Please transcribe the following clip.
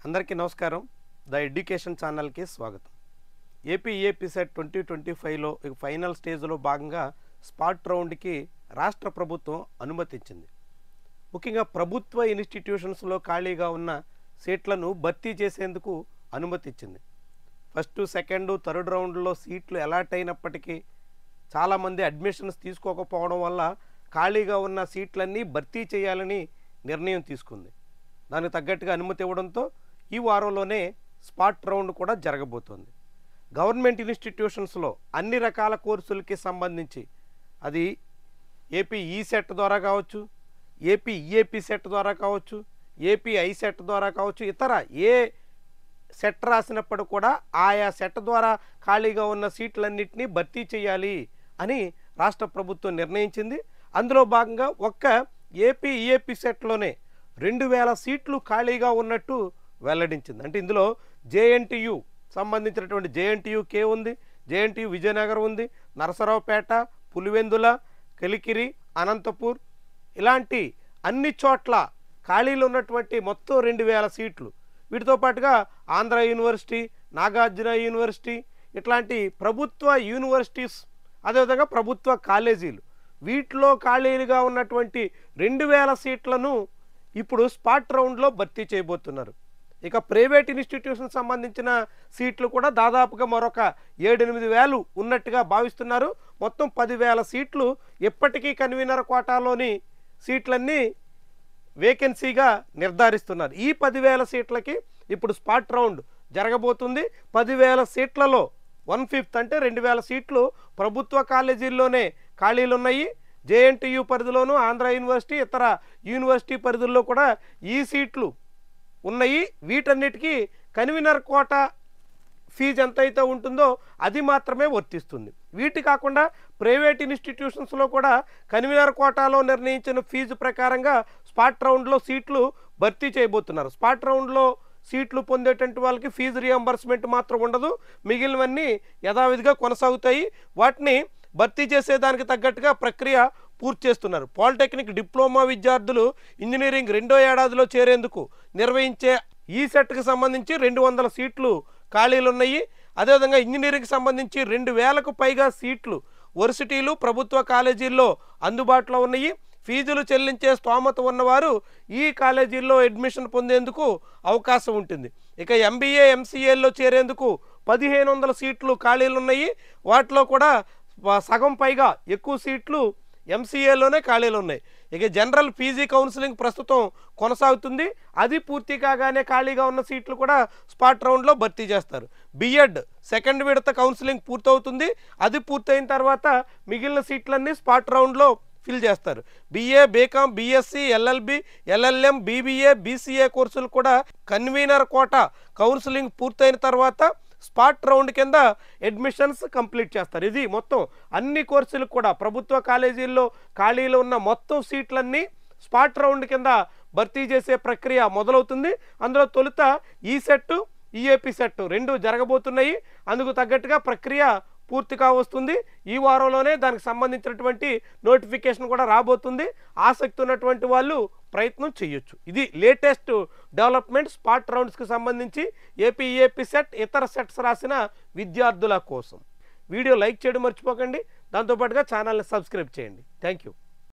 అందరికీ నమస్కారం. The education ఛానల్కి స్వాగతం. ఏపీ ఈఏపీ సెట్ 2025లో ఫైనల్ స్టేజ్లో భాగంగా స్పాట్ రౌండ్కి రాష్ట్ర ప్రభుత్వం అనుమతించింది. ముఖ్యంగా ప్రభుత్వ ఇన్స్టిట్యూషన్స్లో ఖాళీగా ఉన్న సీట్లను భర్తీ చేసేందుకు అనుమతించింది. ఫస్ట్, సెకండ్, థర్డ్ రౌండ్లో సీట్లు అలాట్ అయినప్పటికీ చాలామంది అడ్మిషన్స్ తీసుకోకపోవడం వల్ల ఖాళీగా ఉన్న సీట్లన్నీ భర్తీ చేయాలని నిర్ణయం తీసుకుంది. దానికి తగ్గట్టుగా అనుమతి ఇవ్వడంతో ఈ వారంలోనే స్పాట్ రౌండ్ కూడా జరగబోతోంది. గవర్నమెంట్ ఇన్స్టిట్యూషన్స్లో అన్ని రకాల కోర్సులకి సంబంధించి అది ఏపీ ఈ సెట్ ద్వారా కావచ్చు, ఏపీ ఈఏపీ సెట్ ద్వారా కావచ్చు, ఏపీ ఐ సెట్ ద్వారా కావచ్చు, ఇతర ఏ సెట్ రాసినప్పుడు కూడా ఆయా సెట్ ద్వారా ఖాళీగా ఉన్న సీట్లన్నింటినీ భర్తీ చేయాలి అని రాష్ట్ర ప్రభుత్వం నిర్ణయించింది. అందులో భాగంగా ఒక్క ఏపీ ఈఏపీ సెట్లోనే 2000 సీట్లు ఖాళీగా ఉన్నట్టు వెల్లడించింది. అంటే ఇందులో జేఎన్టీయు సంబంధించినటువంటి జేఎన్టీయు కే ఉంది, జేఎన్టీయు విజయనగరం ఉంది, నరసరావుపేట, పులివెందుల, కలికిరి, అనంతపూర్ ఇలాంటి అన్ని చోట్ల ఖాళీలు ఉన్నటువంటి మొత్తం 2000 సీట్లు. వీటితో పాటుగా ఆంధ్ర యూనివర్సిటీ, నాగార్జున యూనివర్సిటీ ఇట్లాంటి ప్రభుత్వ యూనివర్సిటీస్, అదేవిధంగా ప్రభుత్వ కాలేజీలు, వీటిలో ఖాళీలుగా ఉన్నటువంటి 2000 సీట్లను ఇప్పుడు స్పాట్ రౌండ్లో భర్తీ చేయబోతున్నారు. ఇక ప్రైవేట్ ఇన్స్టిట్యూషన్ సంబంధించిన సీట్లు కూడా దాదాపుగా మరొక 7-8 వేలు ఉన్నట్టుగా భావిస్తున్నారు. మొత్తం 10,000 సీట్లు ఇప్పటికీ కన్వీనర్ కోటాలోని సీట్లన్నీ వేకెన్సీగా నిర్ధారిస్తున్నారు. ఈ 10,000 సీట్లకి ఇప్పుడు స్పాట్ రౌండ్ జరగబోతుంది. 10,000 సీట్లలో 1/5 అంటే 2,000 సీట్లు ప్రభుత్వ కాలేజీల్లోనే ఖాళీలు ఉన్నాయి. జేఎన్టీయు పరిధిలోనూ, ఆంధ్ర యూనివర్సిటీ, ఇతర యూనివర్సిటీ పరిధుల్లో కూడా ఈ సీట్లు ఉన్నాయి. వీటన్నిటికీ కన్వీనర్ కోటా ఫీజు ఎంతైతే ఉంటుందో అది మాత్రమే వర్తిస్తుంది. వీటి కాకుండా ప్రైవేట్ ఇన్స్టిట్యూషన్స్లో కూడా కన్వీనర్ కోటాలో నిర్ణయించిన ఫీజు ప్రకారంగా స్పాట్ రౌండ్లో సీట్లు భర్తీ చేయబోతున్నారు. స్పాట్ రౌండ్లో సీట్లు పొందేటువంటి వాళ్ళకి ఫీజు రియంబర్స్మెంట్ మాత్రం ఉండదు, మిగిలినవన్నీ యథావిధిగా కొనసాగుతాయి. వాటిని భర్తీ చేసేదానికి తగ్గట్టుగా ప్రక్రియ పూర్తి చేస్తున్నారు. పాలిటెక్నిక్ డిప్లొమా విద్యార్థులు ఇంజనీరింగ్ 2వ ఏడాదిలో చేరేందుకు నిర్వహించే ఈ సెట్కి సంబంధించి 200 సీట్లు ఖాళీలు ఉన్నాయి. అదేవిధంగా ఇంజనీరింగ్కి సంబంధించి 2,000కు పైగా సీట్లు వర్సిటీలు, ప్రభుత్వ కాలేజీల్లో అందుబాటులో ఉన్నాయి. ఫీజులు చెల్లించే స్తోమత ఉన్నవారు ఈ కాలేజీల్లో అడ్మిషన్ పొందేందుకు అవకాశం ఉంటుంది. ఇక ఎంబీఏ, ఎంసీఏల్లో చేరేందుకు 1,500 సీట్లు ఖాళీలు ఉన్నాయి. వాటిలో కూడా సగం పైగా ఎక్కువ సీట్లు ఎంసీఏలోనే ఖాళీలు ఉన్నాయి. ఇక జనరల్ పీజీ కౌన్సిలింగ్ ప్రస్తుతం కొనసాగుతుంది. అది పూర్తి కాగానే ఖాళీగా ఉన్న సీట్లు కూడా స్పాట్ రౌండ్లో భర్తీ చేస్తారు. బిఎడ్ సెకండ్ విడత కౌన్సిలింగ్ పూర్తవుతుంది. అది పూర్తయిన తర్వాత మిగిలిన సీట్లన్నీ స్పాట్ రౌండ్లో ఫిల్ చేస్తారు. BA, BCom, BSc, LLB, LLM, BBA, BCA కోర్సులు కూడా కన్వీనర్ కోటా కౌన్సిలింగ్ పూర్తయిన తర్వాత స్పాట్ రౌండ్ కింద అడ్మిషన్స్ కంప్లీట్ చేస్తారు. ఇది మొత్తం అన్ని కోర్సులకు కూడా ప్రభుత్వ కాలేజీల్లో ఖాళీలు ఉన్న మొత్తం సీట్లన్నీ స్పాట్ రౌండ్ కింద భర్తీ చేసే ప్రక్రియ మొదలవుతుంది. అందులో తొలుత ఈ సెట్, ఈఏపీ సెట్ 2 జరగబోతున్నాయి. అందుకు తగ్గట్టుగా ప్రక్రియ పూర్తిగా వస్తుంది. ఈ వారంలోనే దానికి సంబంధించినటువంటి నోటిఫికేషన్ కూడా రాబోతుంది. ఆసక్తి ఉన్నటువంటి వాళ్ళు ప్రయత్నం చేయొచ్చు. ఇది లేటెస్ట్ డెవలప్మెంట్ స్పాట్ రౌండ్స్కి సంబంధించి ఏపీ ఈఏపీ సెట్, ఇతర సెట్స్ రాసిన విద్యార్థుల కోసం. వీడియో లైక్ చేయడం మర్చిపోకండి. దాంతోపాటుగా ఛానల్ని సబ్స్క్రైబ్ చేయండి. Thank you.